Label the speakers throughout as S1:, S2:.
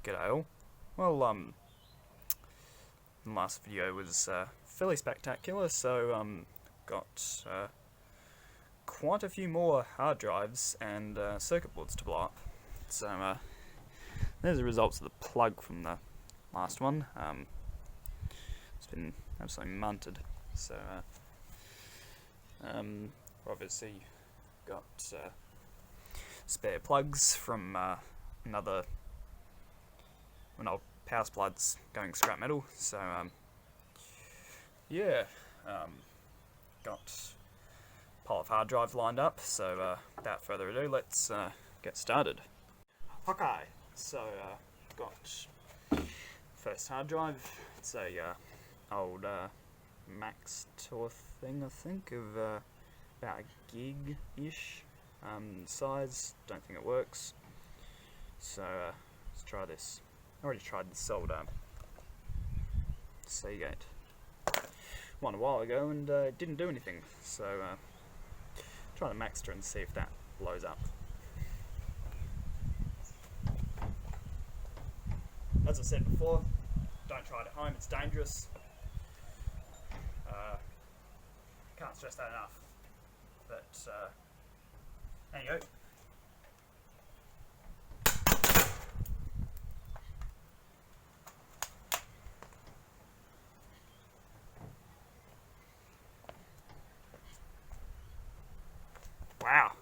S1: G'day all. Well, the last video was fairly spectacular, so got quite a few more hard drives and circuit boards to blow up. So there's the results of the plug from the last one. It's been absolutely munted. So obviously got spare plugs from another when old power supply's going scrap metal. So yeah, got a pile of hard drives lined up. So without further ado, let's get started. Okay, so got first hard drive. It's a old Max Tour thing, I think, of about a gig-ish size. Don't think it works. So let's try this. I already tried this old Seagate one a while ago and it didn't do anything. So try the Maxtor and see if that blows up. As I said before, don't try it at home, it's dangerous. Can't stress that enough. But anyway. Wow.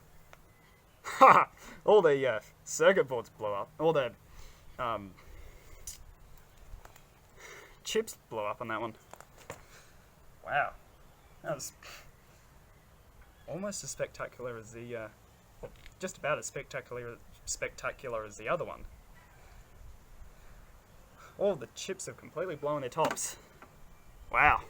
S1: All the circuit boards blow up. All the chips blow up on that one. Wow. That was almost as spectacular as the, well, just about as spectacular as the other one. All the chips have completely blown their tops. Wow.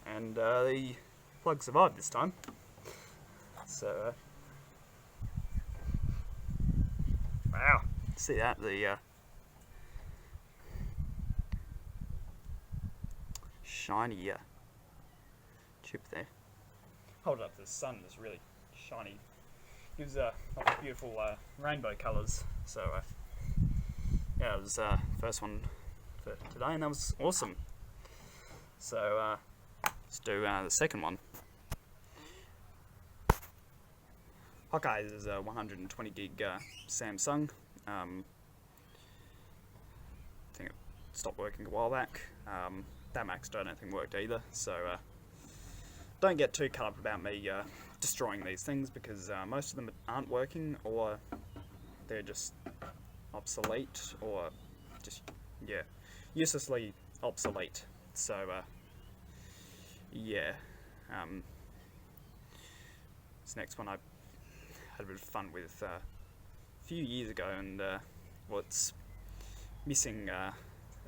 S1: And the plug survived this time. So, wow, see that, the shiny chip there. Hold it up to the sun, it's really shiny. Gives like beautiful rainbow colours. So, yeah, it was first one for today, and that was awesome. So, let's do the second one. Okay, this is a 120 gig Samsung. I think it stopped working a while back. That Maxtor I don't think worked either, so don't get too cut up about me destroying these things, because most of them aren't working, or they're just obsolete, or just, yeah, uselessly obsolete. So yeah, this next one I had a bit of fun with a few years ago, and well, it's missing a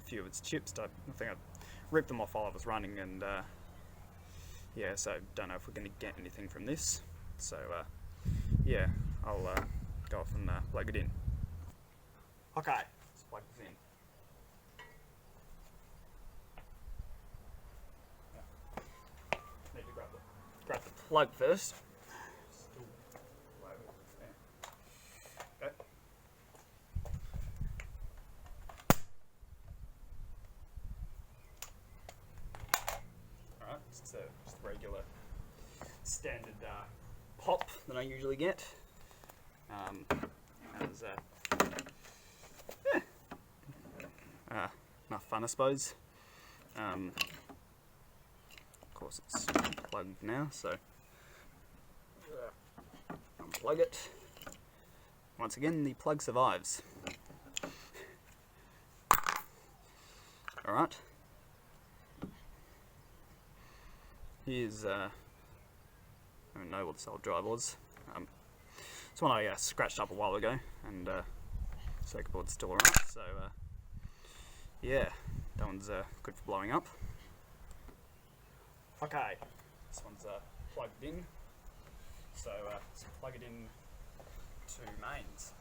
S1: few of its chips. I think I ripped them off while I was running, and yeah, so don't know if we're going to get anything from this. So yeah, I'll go off and plug it in. Okay, let's plug this in. Need to grab the plug first. It's just a regular standard pop that I usually get. As enough fun, I suppose. Of course, it's plugged now, so unplug it. Once again, the plug survives. All right. Here's, I don't know what this old drive was. It's one I scratched up a while ago, and circuit board's still alright, so yeah, that one's good for blowing up. Okay, this one's plugged in, so let's plug it in to mains.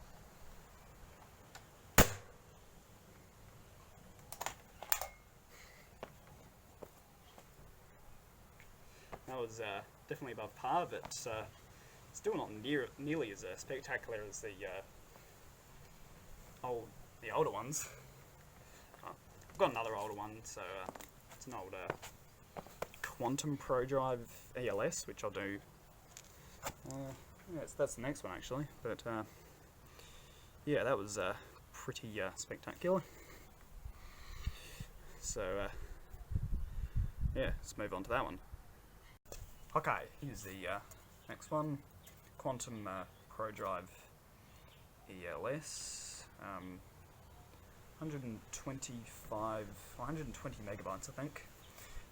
S1: was definitely above par, but still not nearly as spectacular as the older ones. I've got another older one, so it's an old Quantum ProDrive ELS, which I'll do. That's the next one actually, but yeah, that was pretty spectacular. So yeah, let's move on to that one. Okay, here's the next one, Quantum ProDrive ELS, 120 megabytes I think.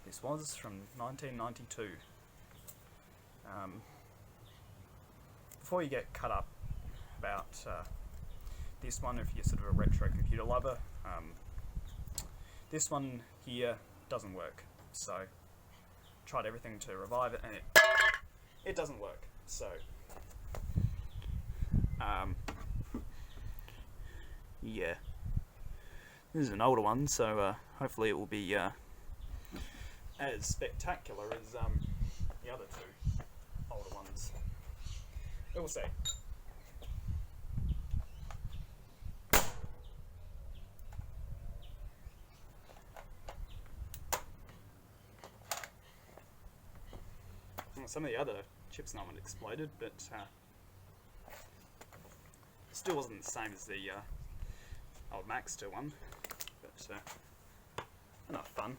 S1: This was from 1992. Before you get cut up about this one, if you're sort of a retro computer lover, this one here doesn't work. So tried everything to revive it, and it doesn't work. So yeah, this is an older one, so hopefully it will be as spectacular as the other two older ones. But we'll see. Some of the other chips in that one exploded, but still wasn't the same as the old Maxtor one, but enough fun.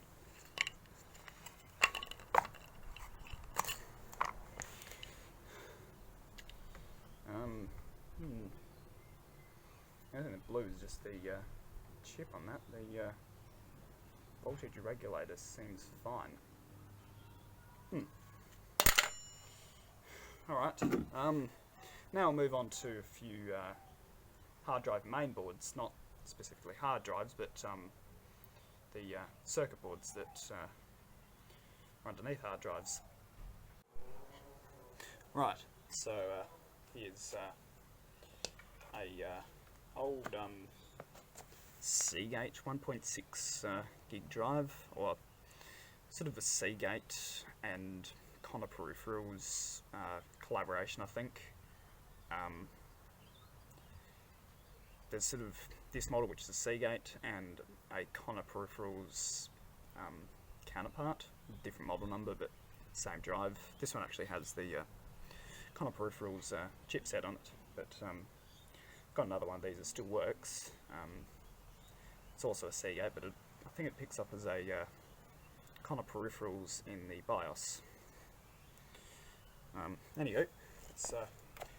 S1: I think the blue is just the chip on that. The voltage regulator seems fine. Alright, now I'll move on to a few hard drive main boards, not specifically hard drives, but the circuit boards that are underneath hard drives. Right, so here's a old Seagate 1.6 gig drive, or sort of a Seagate and Conner Peripherals collaboration, I think. There's sort of this model, which is a Seagate, and a Conner Peripherals counterpart, different model number but same drive. This one actually has the Conner Peripherals chipset on it, but I've got another one of these that still works. It's also a Seagate, but I think it picks up as a Conner Peripherals in the BIOS. Anywho,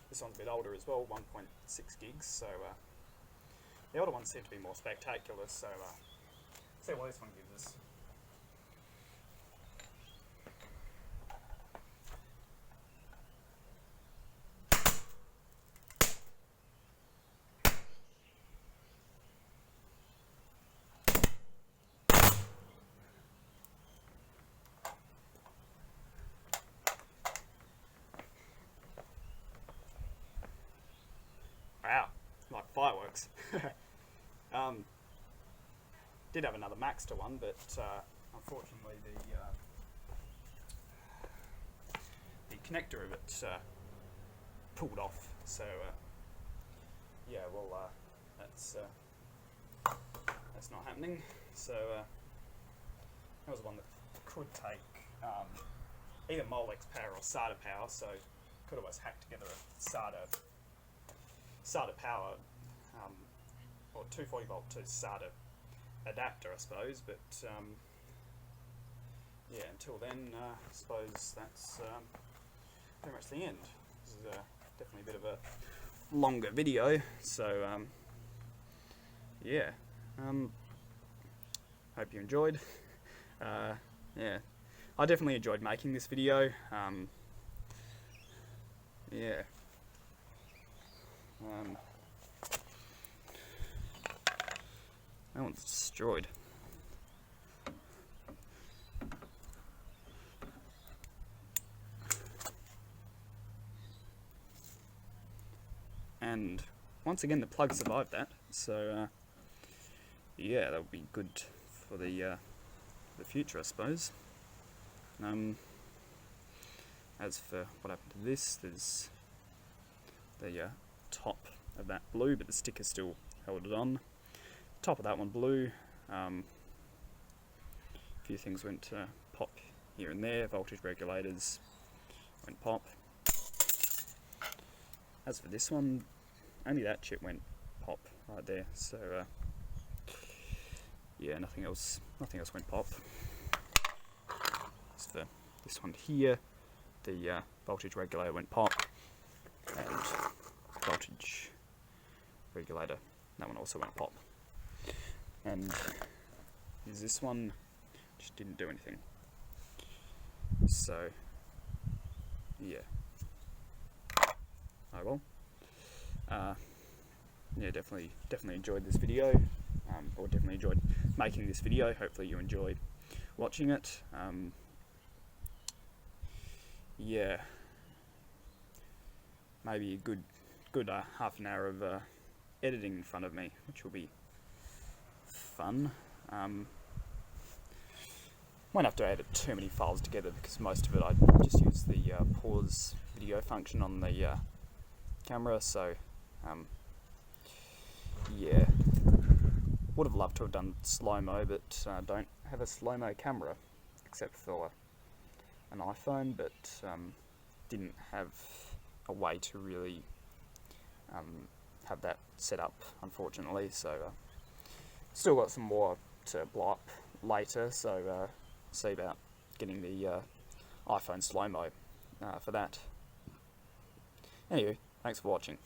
S1: this one's a bit older as well, 1.6 gigs, so the older ones seem to be more spectacular, so let's see what this one gives us. Wow, like fireworks. Did have another Maxtor one, but unfortunately the connector of it pulled off. So yeah, well that's not happening. So that was one that could take either Molex power or SATA power. So could always hack together a SATA power, or 240 volt to SATA adapter, I suppose, but yeah, until then, I suppose that's pretty much the end. This is definitely a bit of a longer video, so yeah, hope you enjoyed. Yeah, I definitely enjoyed making this video. Yeah. That one's destroyed. And once again, the plug survived that, so yeah, that would be good for the future, I suppose. as for what happened to this, there's the top of that blue, but the sticker still held it on. Top of that one blue. A few things went pop here and there. Voltage regulators went pop. As for this one, only that chip went pop right there. So yeah, nothing else went pop. As for this one here, the voltage regulator went pop, and voltage regulator, that one also went pop. And is this one just didn't do anything. So yeah. Oh well. Yeah, definitely enjoyed this video, or definitely enjoyed making this video. Hopefully you enjoyed watching it. Yeah, maybe a good half an hour of editing in front of me, which will be fun. Won't have to edit too many files together because most of it I just use the pause video function on the camera. So yeah, would have loved to have done slow-mo, but don't have a slow-mo camera except for an iPhone, but didn't have a way to really have that set up, unfortunately. So still got some more to blow up later, so see about getting the iPhone slow-mo for that. Anyway, thanks for watching.